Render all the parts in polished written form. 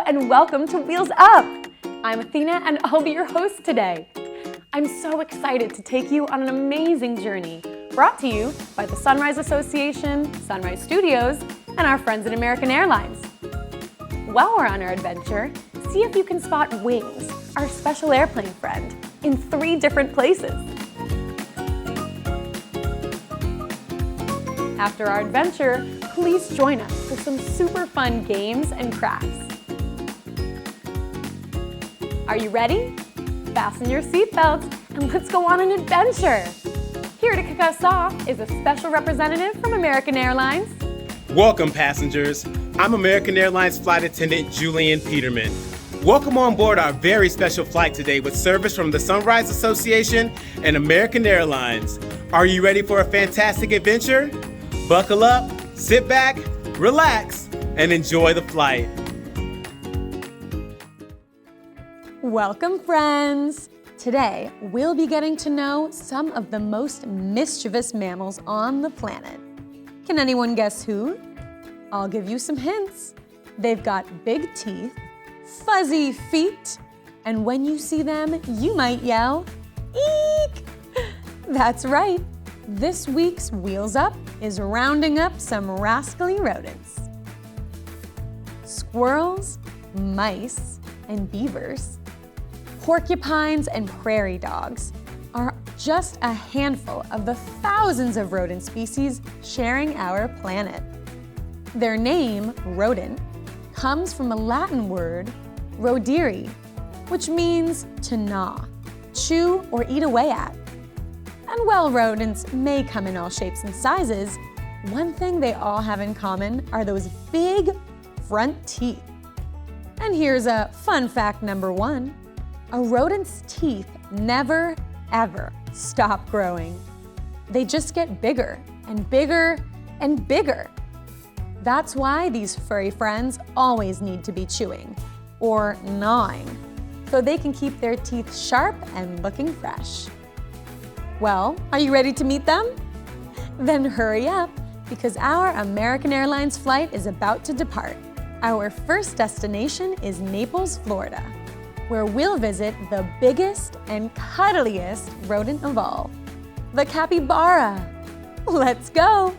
and welcome to Wheels Up. I'm Athena and I'll be your host today. I'm so excited to take you on an amazing journey brought to you by the Sunrise Association, Sunrise Studios, and our friends at American Airlines. While we're on our adventure, see if you can spot Wings, our special airplane friend, in 3 different places. After our adventure, please join us for some super fun games and crafts. Are you ready? Fasten your seatbelts and let's go on an adventure. Here to kick us off is a special representative from American Airlines. Welcome, passengers. I'm American Airlines Flight Attendant Julian Peterman. Welcome on board our very special flight today with service from the Sunrise Association and American Airlines. Are you ready for a fantastic adventure? Buckle up, sit back, relax, and enjoy the flight. Welcome, friends. Today, we'll be getting to know some of the most mischievous mammals on the planet. Can anyone guess who? I'll give you some hints. They've got big teeth, fuzzy feet, and when you see them, you might yell, "Eek!" That's right. This week's Wheels Up is rounding up some rascally rodents. Squirrels, mice, and beavers, porcupines, and prairie dogs are just a handful of the thousands of rodent species sharing our planet. Their name, rodent, comes from a Latin word, rodere, which means to gnaw, chew, or eat away at. And while rodents may come in all shapes and sizes, one thing they all have in common are those big front teeth. And here's a fun fact number 1. A rodent's teeth never, ever stop growing. They just get bigger and bigger and bigger. That's why these furry friends always need to be chewing or gnawing so they can keep their teeth sharp and looking fresh. Well, are you ready to meet them? Then hurry up, because our American Airlines flight is about to depart. Our first destination is Naples, Florida, where we'll visit the biggest and cuddliest rodent of all, the capybara. Let's go.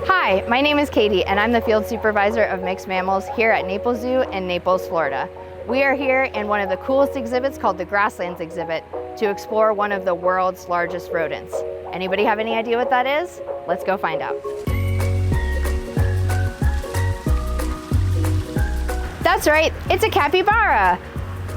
Hi, my name is Katie, and I'm the field supervisor of mixed mammals here at Naples Zoo in Naples, Florida. We are here in one of the coolest exhibits called the Grasslands exhibit to explore one of the world's largest rodents. Anybody have any idea what that is? Let's go find out. That's right, it's a capybara.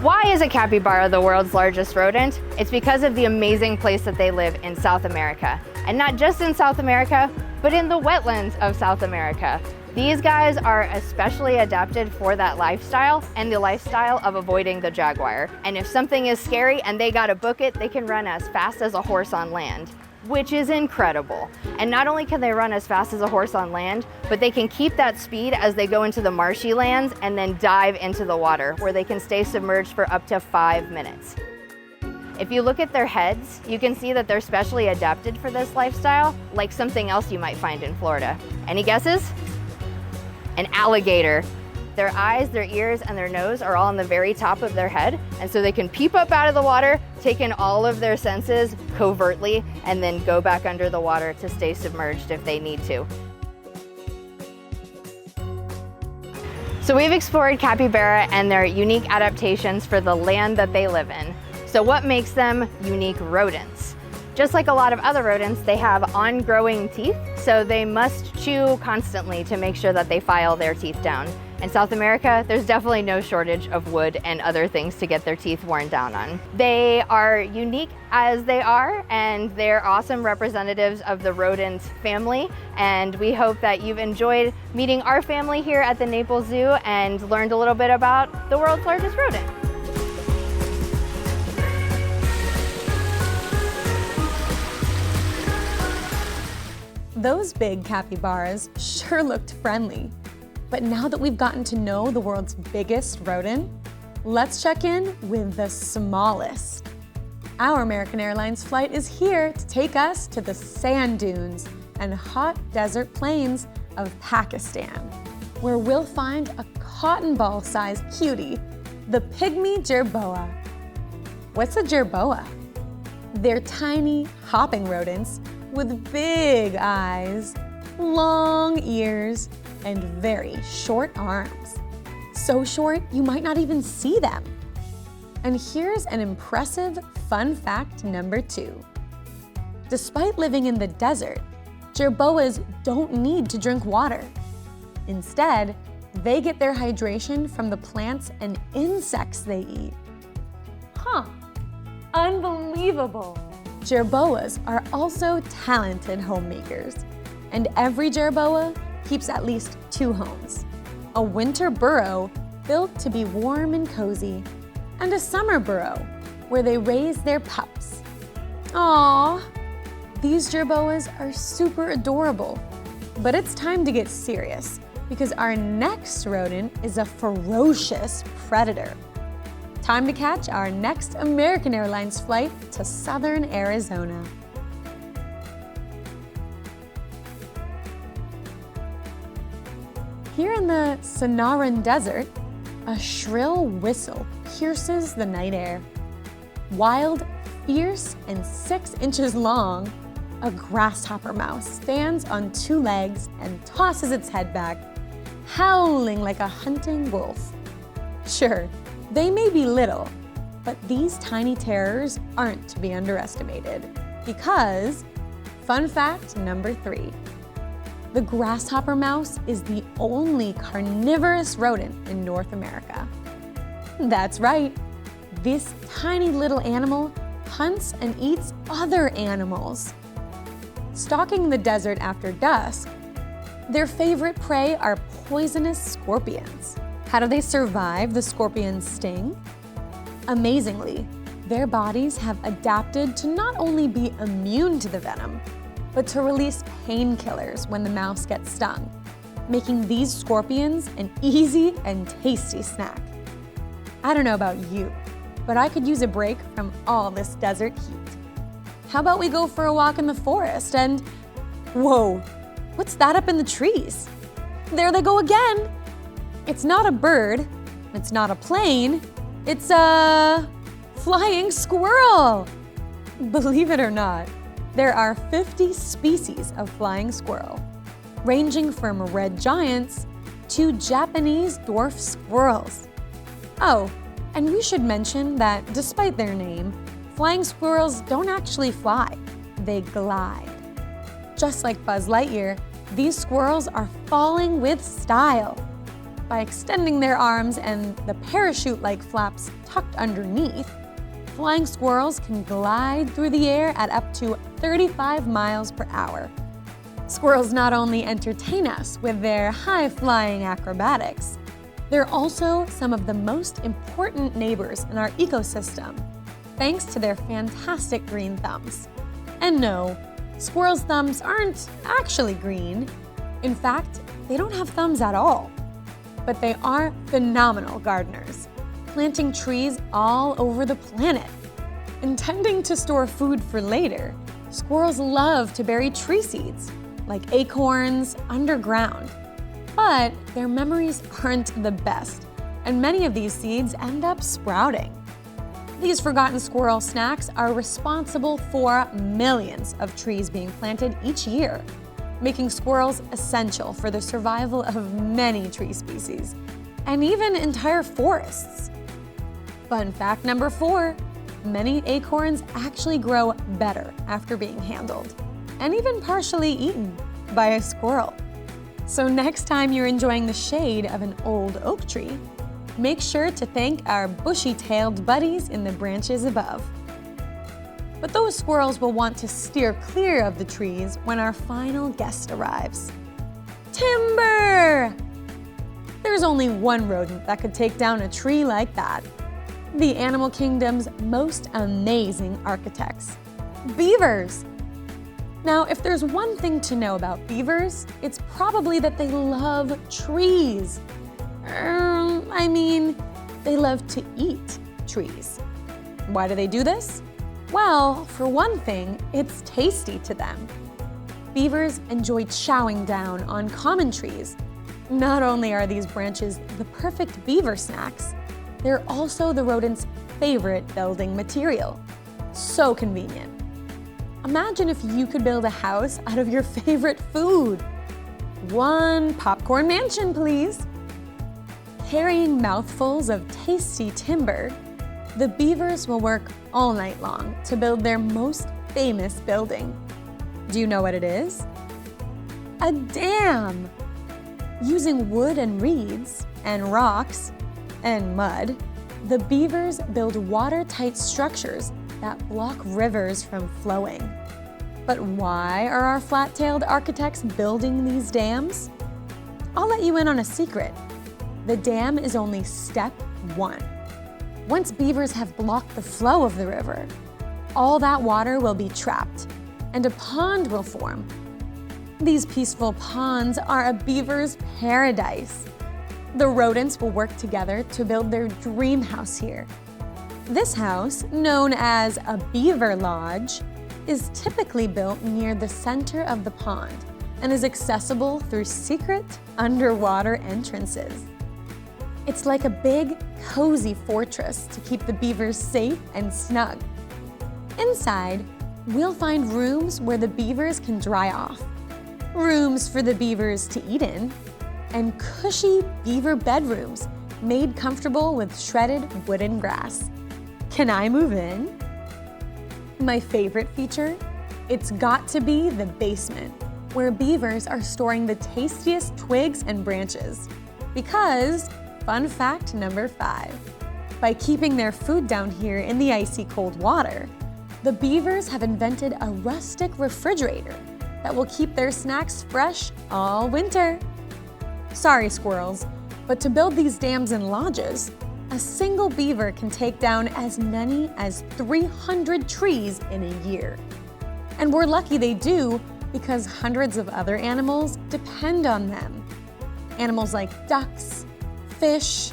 Why is a capybara the world's largest rodent? It's because of the amazing place that they live in South America. And not just in South America, but in the wetlands of South America. These guys are especially adapted for that lifestyle and the lifestyle of avoiding the jaguar. And if something is scary and they gotta book it, they can run as fast as a horse on land, which is incredible. And not only can they run as fast as a horse on land, but they can keep that speed as they go into the marshy lands and then dive into the water, where they can stay submerged for up to 5 minutes. If you look at their heads, you can see that they're specially adapted for this lifestyle, like something else you might find in Florida. Any guesses? An alligator. Their eyes, their ears, and their nose are all on the very top of their head, and so they can peep up out of the water, take in all of their senses covertly, and then go back under the water to stay submerged if they need to. So we've explored capybara and their unique adaptations for the land that they live in. So what makes them unique rodents? Just like a lot of other rodents, they have on-growing teeth, so they must chew constantly to make sure that they file their teeth down. In South America, there's definitely no shortage of wood and other things to get their teeth worn down on. They are unique as they are, and they're awesome representatives of the rodent family. And we hope that you've enjoyed meeting our family here at the Naples Zoo and learned a little bit about the world's largest rodent. Those big capybaras sure looked friendly. But now that we've gotten to know the world's biggest rodent, let's check in with the smallest. Our American Airlines flight is here to take us to the sand dunes and hot desert plains of Pakistan. where we'll find a cotton ball-sized cutie, the pygmy jerboa. What's a jerboa? They're tiny, hopping rodents with big eyes, long ears, and very short arms. So short, you might not even see them. And here's an impressive fun fact number 2. Despite living in the desert, jerboas don't need to drink water. Instead, they get their hydration from the plants and insects they eat. Huh, unbelievable! Jerboas are also talented homemakers, and every jerboa keeps at least 2 homes. A winter burrow built to be warm and cozy, and a summer burrow where they raise their pups. Aww! These jerboas are super adorable, but it's time to get serious because our next rodent is a ferocious predator. Time to catch our next American Airlines flight to southern Arizona. Here in the Sonoran Desert, a shrill whistle pierces the night air. Wild, fierce, and 6 inches long, a grasshopper mouse stands on 2 legs and tosses its head back, howling like a hunting wolf. Sure, they may be little, but these tiny terrors aren't to be underestimated because, fun fact number 3, the grasshopper mouse is the only carnivorous rodent in North America. That's right, this tiny little animal hunts and eats other animals. Stalking the desert after dusk, their favorite prey are poisonous scorpions. How do they survive the scorpion's sting? Amazingly, their bodies have adapted to not only be immune to the venom, but to release painkillers when the mouse gets stung, making these scorpions an easy and tasty snack. I don't know about you, but I could use a break from all this desert heat. How about we go for a walk in the forest and, whoa, what's that up in the trees? There they go again. It's not a bird, it's not a plane, it's a flying squirrel. Believe it or not, there are 50 species of flying squirrel, ranging from red giants to Japanese dwarf squirrels. Oh, and we should mention that despite their name, flying squirrels don't actually fly, they glide. Just like Buzz Lightyear, these squirrels are falling with style. By extending their arms and the parachute-like flaps tucked underneath, flying squirrels can glide through the air at up to 35 miles per hour. Squirrels not only entertain us with their high-flying acrobatics, they're also some of the most important neighbors in our ecosystem, thanks to their fantastic green thumbs. And no, squirrels' thumbs aren't actually green. In fact, they don't have thumbs at all. But they are phenomenal gardeners, planting trees all over the planet. Intending to store food for later, squirrels love to bury tree seeds, like acorns, underground. But their memories aren't the best, and many of these seeds end up sprouting. These forgotten squirrel snacks are responsible for millions of trees being planted each year, making squirrels essential for the survival of many tree species, and even entire forests. Fun fact number 4, many acorns actually grow better after being handled, and even partially eaten by a squirrel. So next time you're enjoying the shade of an old oak tree, make sure to thank our bushy-tailed buddies in the branches above. But those squirrels will want to steer clear of the trees when our final guest arrives. Timber! There's only one rodent that could take down a tree like that. The animal kingdom's most amazing architects, beavers. Now, if there's one thing to know about beavers, it's probably that they love trees. They love to eat trees. Why do they do this? Well, for one thing, it's tasty to them. Beavers enjoy chowing down on common trees, Not only are these branches the perfect beaver snacks, they're also the rodent's favorite building material. So convenient. Imagine if you could build a house out of your favorite food. One popcorn mansion, please. Carrying mouthfuls of tasty timber, the beavers will work all night long to build their most famous building. Do you know what it is? A dam! Using wood and reeds, and rocks, and mud, the beavers build watertight structures that block rivers from flowing. But why are our flat-tailed architects building these dams? I'll let you in on a secret. The dam is only step one. Once beavers have blocked the flow of the river, all that water will be trapped, and a pond will form. These peaceful ponds are a beaver's paradise. The rodents will work together to build their dream house here. This house, known as a beaver lodge, is typically built near the center of the pond and is accessible through secret underwater entrances. It's like a big, cozy fortress to keep the beavers safe and snug. Inside, we'll find rooms where the beavers can dry off, rooms for the beavers to eat in, and cushy beaver bedrooms made comfortable with shredded wooden grass. Can I move in? My favorite feature? It's got to be the basement, where beavers are storing the tastiest twigs and branches. Because, fun fact number 5, by keeping their food down here in the icy cold water, the beavers have invented a rustic refrigerator that will keep their snacks fresh all winter. Sorry, squirrels, but to build these dams and lodges, a single beaver can take down as many as 300 trees in a year. And we're lucky they do because hundreds of other animals depend on them. Animals like ducks, fish,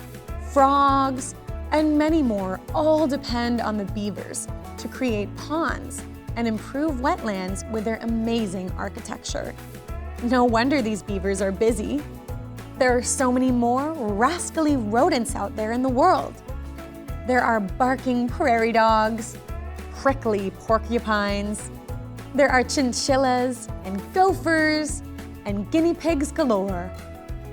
frogs, and many more all depend on the beavers to create ponds and improve wetlands with their amazing architecture. No wonder these beavers are busy. There are so many more rascally rodents out there in the world. There are barking prairie dogs, prickly porcupines. There are chinchillas and gophers and guinea pigs galore,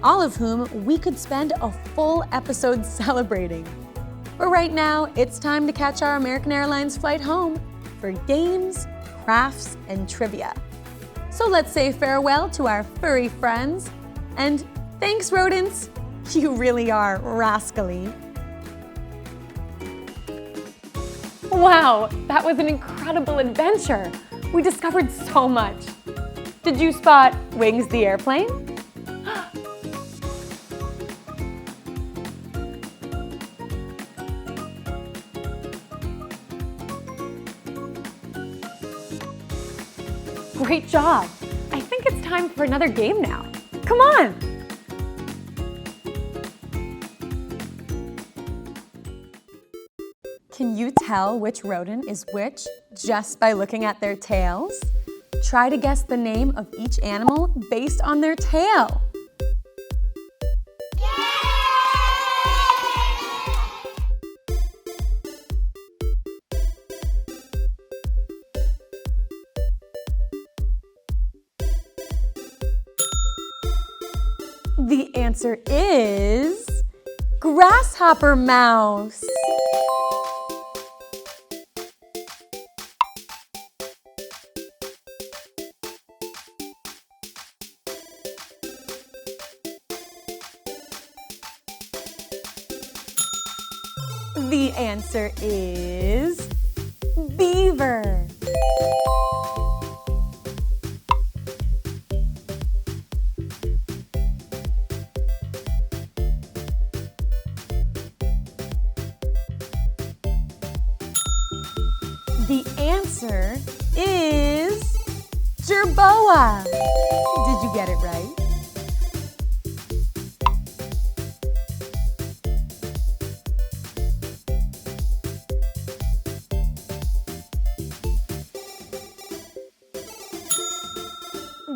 all of whom we could spend a full episode celebrating. But right now, it's time to catch our American Airlines flight home for games, crafts, and trivia. So let's say farewell to our furry friends, and thanks, rodents! You really are rascally. Wow, that was an incredible adventure. We discovered so much. Did you spot Wings the airplane? Great job. I think it's time for another game now. Come on. Can you tell which rodent is which just by looking at their tails? Try to guess the name of each animal based on their tail. The answer is Grasshopper Mouse. The answer is Beaver. The answer is Jerboa. Did you get it right?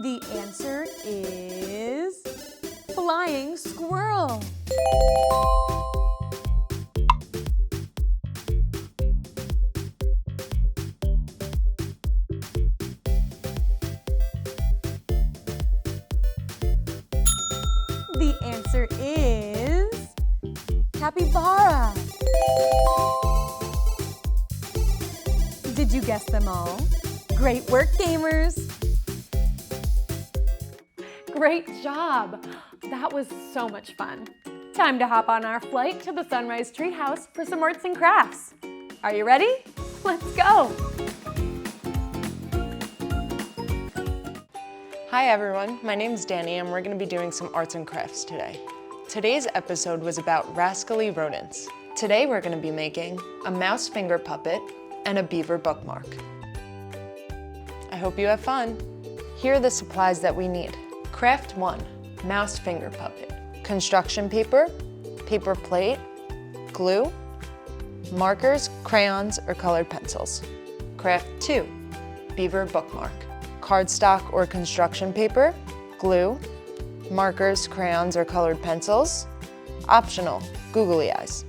The answer is flying squirrel. The answer is capybara. Did you guess them all? Great work, gamers! Great job! That was so much fun. Time to hop on our flight to the Sunrise Treehouse for some arts and crafts. Are you ready? Let's go! Hi everyone, my name is Danny and we're going to be doing some arts and crafts today. Today's episode was about Rascally Rodents. Today we're going to be making a mouse finger puppet and a beaver bookmark. I hope you have fun. Here are the supplies that we need. Craft 1, mouse finger puppet. Construction paper, paper plate, glue, markers, crayons, or colored pencils. Craft 2, beaver bookmark. Cardstock or construction paper, glue, markers, crayons, or colored pencils. Optional, googly eyes.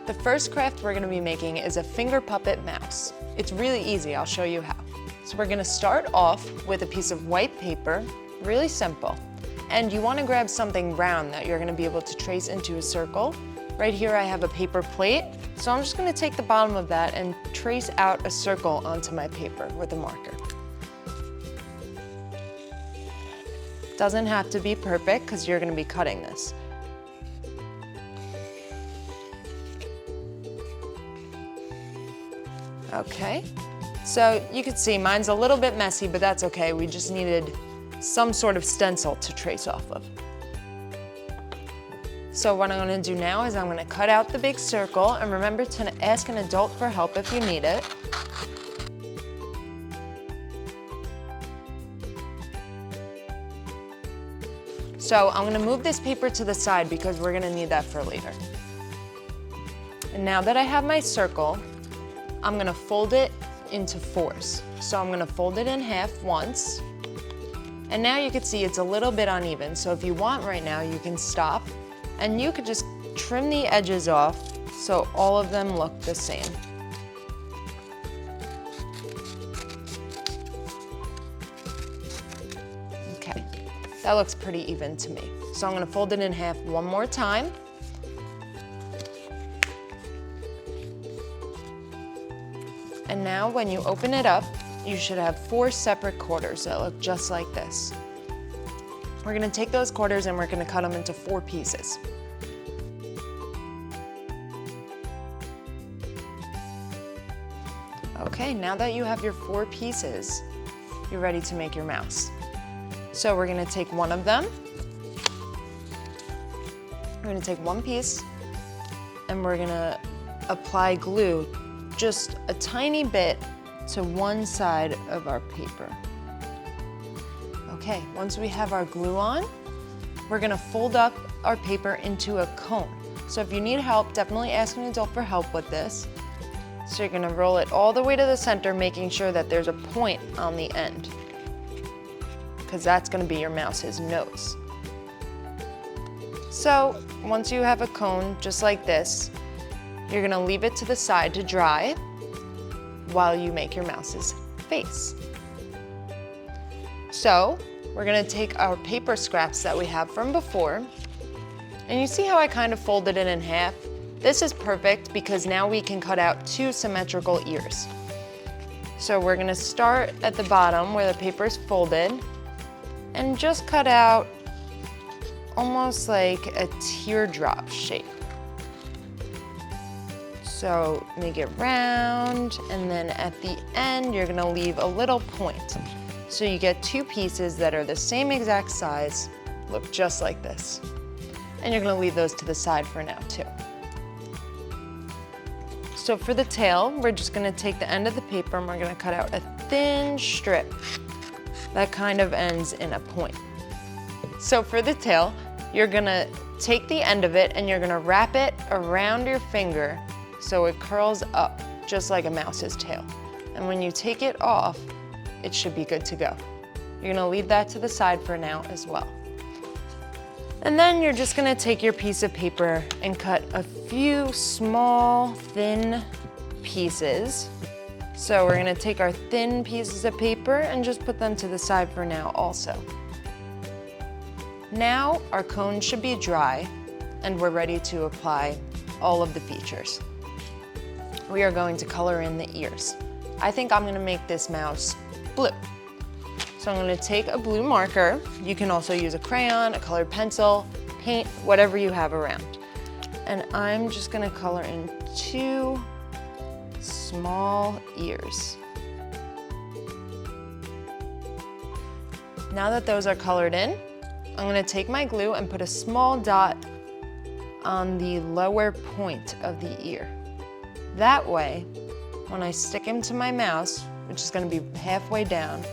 The first craft we're going to be making is a finger puppet mouse. It's really easy, I'll show you how. So we're going to start off with a piece of white paper, really simple. And you want to grab something round that you're going to be able to trace into a circle. Right here I have a paper plate, so I'm just going to take the bottom of that and trace out a circle onto my paper with a marker. Doesn't have to be perfect because you're going to be cutting this. Okay, so you can see mine's a little bit messy, but that's okay. We just needed some sort of stencil to trace off of. So what I'm going to do now is I'm going to cut out the big circle, and remember to ask an adult for help if you need it. So I'm going to move this paper to the side because we're going to need that for later. And now that I have my circle, I'm going to fold it into fours. So I'm going to fold it in half once. And now you can see it's a little bit uneven. So if you want right now, you can stop and you could just trim the edges off so all of them look the same. Okay, that looks pretty even to me. So I'm going to fold it in half one more time. And now when you open it up, you should have 4 separate quarters that look just like this. We're going to take those quarters and we're going to cut them into 4 pieces. Okay, now that you have your 4 pieces, you're ready to make your mouse. So we're going to take one of them. We're going to take one piece and we're going to apply glue just a tiny bit to one side of our paper. Okay, once we have our glue on, we're gonna fold up our paper into a cone. So if you need help, definitely ask an adult for help with this. So you're gonna roll it all the way to the center, making sure that there's a point on the end, because that's gonna be your mouse's nose. So once you have a cone just like this, you're gonna leave it to the side to dry while you make your mouse's face. So we're gonna take our paper scraps that we have from before, and you see how I kind of folded it in half? This is perfect because now we can cut out 2 symmetrical ears. So we're gonna start at the bottom where the paper is folded and just cut out almost like a teardrop shape. So make it round, and then at the end, you're gonna leave a little point. So you get 2 pieces that are the same exact size, look just like this. And you're gonna leave those to the side for now too. So for the tail, we're just gonna take the end of the paper and we're gonna cut out a thin strip that kind of ends in a point. So for the tail, you're gonna take the end of it and you're gonna wrap it around your finger so it curls up just like a mouse's tail. And when you take it off, it should be good to go. You're gonna leave that to the side for now as well. And then you're just gonna take your piece of paper and cut a few small, thin pieces. So we're gonna take our thin pieces of paper and just put them to the side for now also. Now our cone should be dry and we're ready to apply all of the features. We are going to color in the ears. I think I'm gonna make this mouse blue. So I'm gonna take a blue marker. You can also use a crayon, a colored pencil, paint, whatever you have around. And I'm just gonna color in 2 small ears. Now that those are colored in, I'm gonna take my glue and put a small dot on the lower point of the ear. That way, when I stick him to my mouse, which is gonna be halfway down,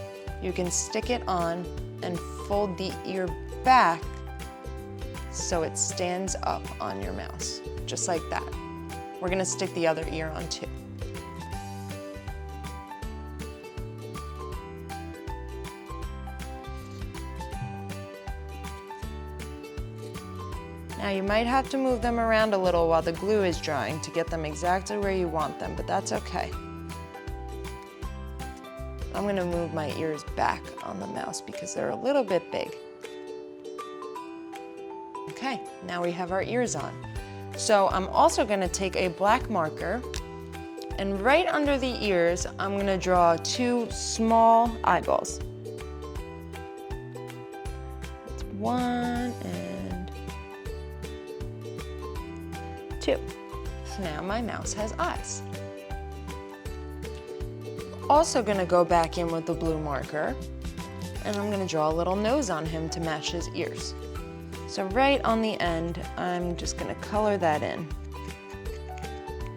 you can stick it on and fold the ear back so it stands up on your mouse, just like that. We're gonna stick the other ear on too. Now you might have to move them around a little while the glue is drying to get them exactly where you want them, but that's okay. I'm gonna move my ears back on the mouse because they're a little bit big. Okay, now we have our ears on. So I'm also gonna take a black marker and right under the ears, I'm gonna draw 2 small eyeballs. That's 1 and 2. So now my mouse has eyes. Also gonna go back in with the blue marker and I'm gonna draw a little nose on him to match his ears. So right on the end, I'm just gonna color that in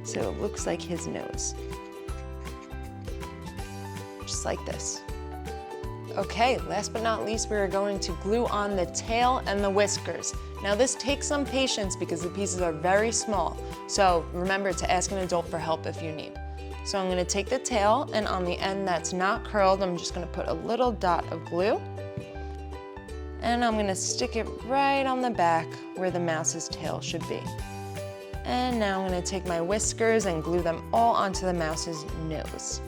so it looks like his nose. Just like this. Okay, last but not least, we are going to glue on the tail and the whiskers. Now this takes some patience because the pieces are very small, so remember to ask an adult for help if you need. So I'm gonna take the tail and on the end that's not curled, I'm just gonna put a little dot of glue and I'm gonna stick it right on the back where the mouse's tail should be. And now I'm gonna take my whiskers and glue them all onto the mouse's nose.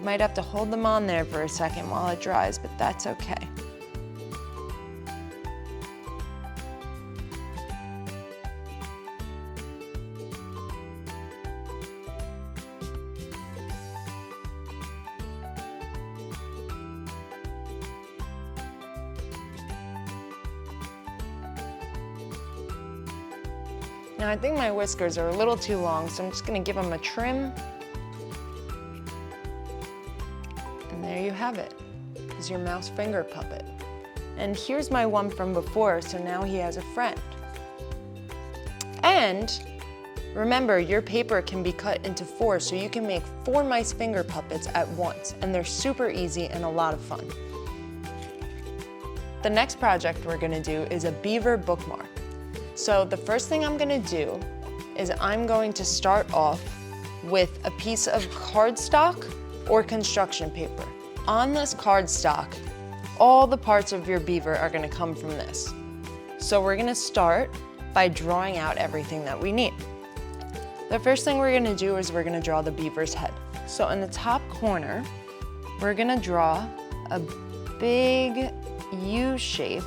Might have to hold them on there for a second while it dries, but that's okay. Now I think my whiskers are a little too long, so I'm just gonna give them a trim. And there you have it. It's your mouse finger puppet. And here's my one from before, so now he has a friend. And remember, your paper can be cut into 4, so you can make 4 mice finger puppets at once, and they're super easy and a lot of fun. The next project we're gonna do is a beaver bookmark. So the first thing I'm gonna do is I'm going to start off with a piece of cardstock or construction paper. On this cardstock, all the parts of your beaver are gonna come from this. So we're gonna start by drawing out everything that we need. The first thing we're gonna do is we're gonna draw the beaver's head. So in the top corner, we're gonna draw a big U shape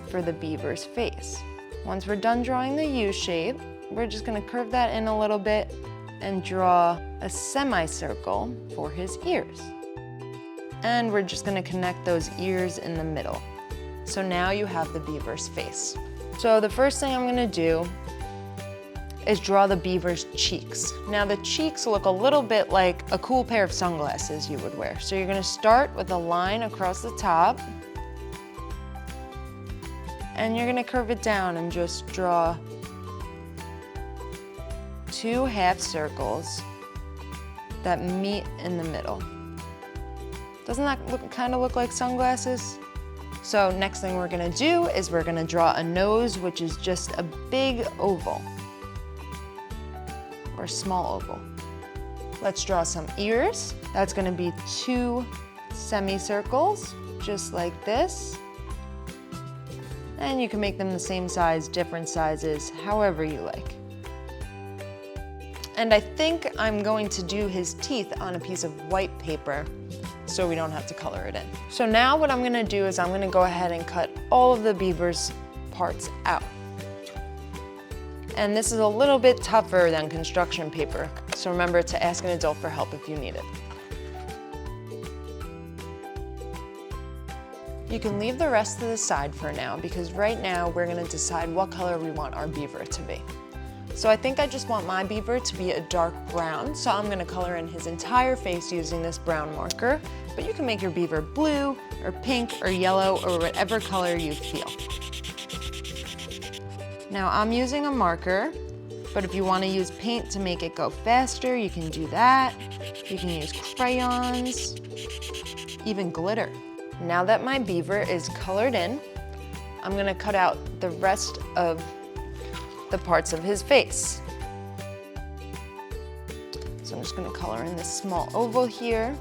for the beaver's face. Once we're done drawing the U shape, we're just gonna curve that in a little bit and draw a semicircle for his ears. And we're just gonna connect those ears in the middle. So now you have the beaver's face. So the first thing I'm gonna do is draw the beaver's cheeks. Now the cheeks look a little bit like a cool pair of sunglasses you would wear. So you're gonna start with a line across the top, and you're gonna curve it down and just draw 2 half circles that meet in the middle. Doesn't that kind of look like sunglasses? So next thing we're gonna do is we're gonna draw a nose, which is just a big oval, or small oval. Let's draw some ears. That's gonna be 2 semicircles, just like this. And you can make them the same size, different sizes, however you like. And I think I'm going to do his teeth on a piece of white paper so we don't have to color it in. So now what I'm gonna do is I'm gonna go ahead and cut all of the beaver's parts out. And this is a little bit tougher than construction paper, so remember to ask an adult for help if you need it. You can leave the rest to the side for now because right now we're gonna decide what color we want our beaver to be. So I think I just want my beaver to be a dark brown, so I'm gonna color in his entire face using this brown marker, but you can make your beaver blue or pink or yellow or whatever color you feel. Now I'm using a marker, but if you wanna use paint to make it go faster, you can do that. You can use crayons, even glitter. Now that my beaver is colored in, I'm gonna cut out the rest of the parts of his face. So I'm just gonna color in this small oval here.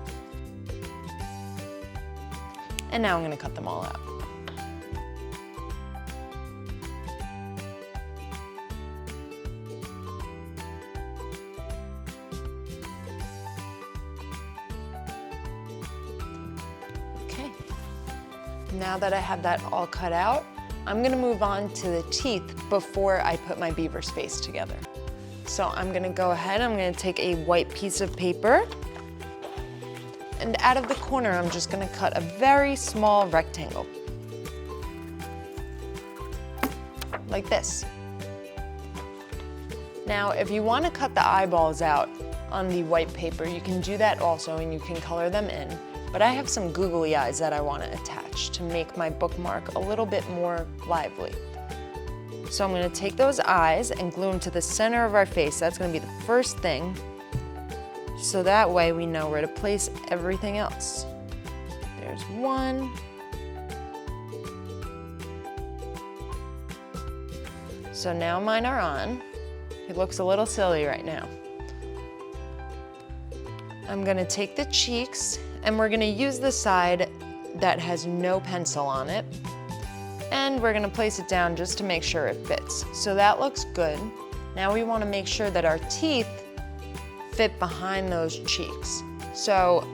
And now I'm gonna cut them all out. Okay. Now that I have that all cut out, I'm gonna move on to the teeth before I put my beaver's face together. So I'm gonna go ahead, I'm gonna take a white piece of paper, and out of the corner, I'm just gonna cut a very small rectangle. Like this. Now, if you wanna cut the eyeballs out on the white paper, you can do that also, and you can color them in. But I have some googly eyes that I want to attach to make my bookmark a little bit more lively. So I'm going to take those eyes and glue them to the center of our face. That's going to be the first thing. So that way we know where to place everything else. There's one. So now mine are on. It looks a little silly right now. I'm going to take the cheeks, and we're gonna use the side that has no pencil on it. And we're gonna place it down just to make sure it fits. So that looks good. Now we wanna make sure that our teeth fit behind those cheeks. So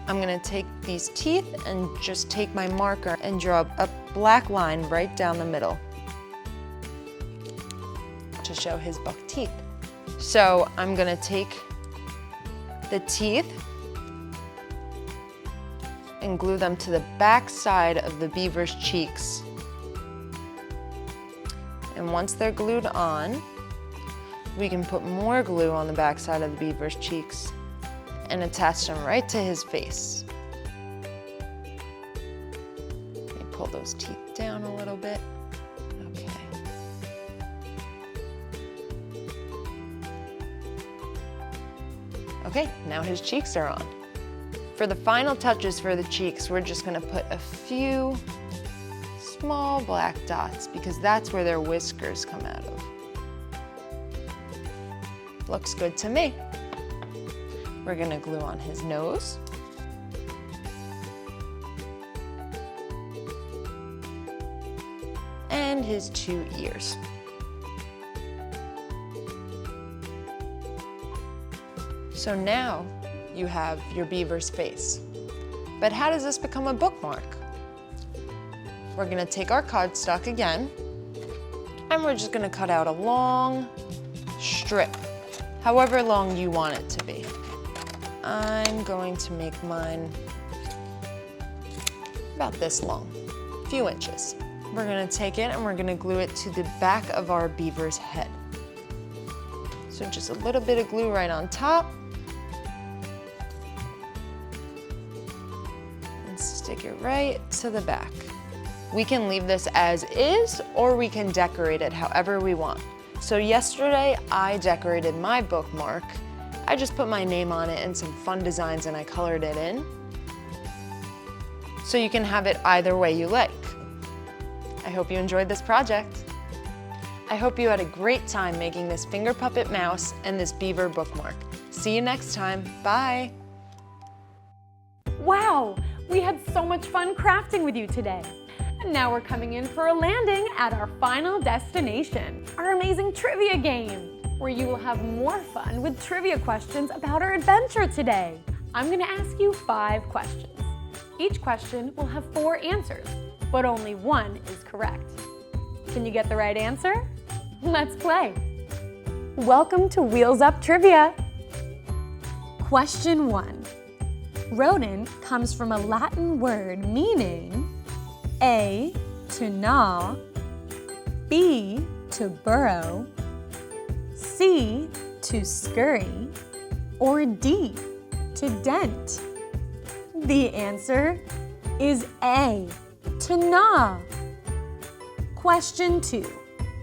I'm gonna take these teeth and just take my marker and draw a black line right down the middle to show his buck teeth. So I'm gonna take the teeth and glue them to the back side of the beaver's cheeks. And once they're glued on, we can put more glue on the back side of the beaver's cheeks and attach them right to his face. Let me pull those teeth down a little bit. Okay. Okay, now his cheeks are on. For the final touches for the cheeks, we're just gonna put a few small black dots because that's where their whiskers come out of. Looks good to me. We're gonna glue on his nose. And his 2 ears. So now you have your beaver's face. But how does this become a bookmark? We're gonna take our cardstock again, and we're just gonna cut out a long strip, however long you want it to be. I'm going to make mine about this long, a few inches. We're gonna take it and we're gonna glue it to the back of our beaver's head. So just a little bit of glue right on top. And stick it right to the back. We can leave this as is, or we can decorate it however we want. So yesterday, I decorated my bookmark. I just put my name on it and some fun designs and I colored it in. So you can have it either way you like. I hope you enjoyed this project. I hope you had a great time making this finger puppet mouse and this beaver bookmark. See you next time, bye. Wow, we had so much fun crafting with you today. And now we're coming in for a landing at our final destination, our amazing trivia game, where you will have more fun with trivia questions about our adventure today. I'm gonna ask you 5 questions. Each question will have 4 answers, but only 1 is correct. Can you get the right answer? Let's play. Welcome to Wheels Up Trivia. Question 1. Rodent comes from a Latin word meaning A, to gnaw, B, to burrow, C, to scurry, or D, to dent. The answer is A, to gnaw. Question 2.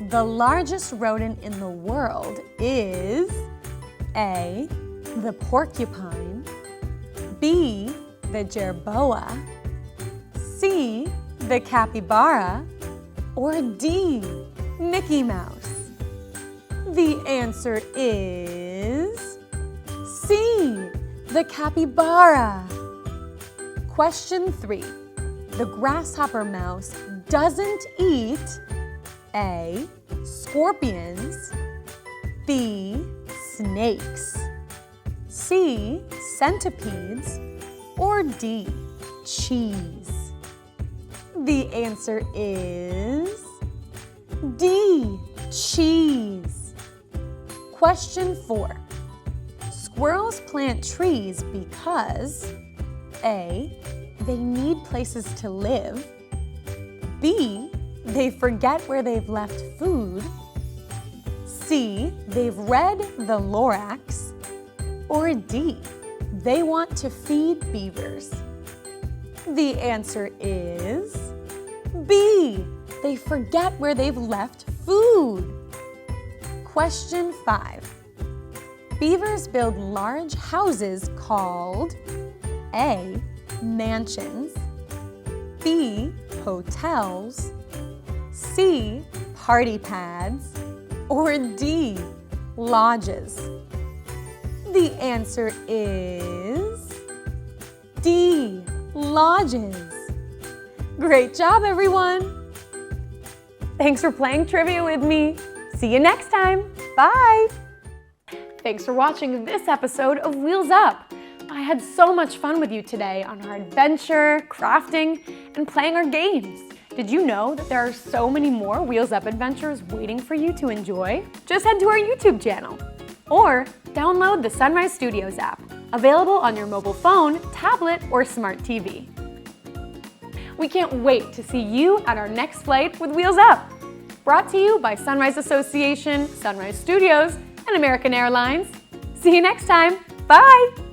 The largest rodent in the world is A, the porcupine, B, the jerboa, C, the capybara, or D, Mickey Mouse. The answer is C, the capybara. Question 3. The grasshopper mouse doesn't eat A, scorpions, B, snakes, C, centipedes, or D, cheese. The answer is D, cheese. Question 4. Squirrels plant trees because A, they need places to live, B, they forget where they've left food, C, they've read the Lorax, or D, they want to feed beavers. The answer is B, they forget where they've left food. Question 5. Beavers build large houses called A, mansions, B, hotels, C, party pads, or D, lodges. The answer is D, lodges. Great job, everyone! Thanks for playing trivia with me. See you next time. Bye! Thanks for watching this episode of Wheels Up. I had so much fun with you today on our adventure, crafting, and playing our games. Did you know that there are so many more Wheels Up adventures waiting for you to enjoy? Just head to our YouTube channel or download the Sunrise Studios app, available on your mobile phone, tablet, or smart TV. We can't wait to see you at our next flight with Wheels Up. Brought to you by Sunrise Association, Sunrise Studios, and American Airlines. See you next time. Bye!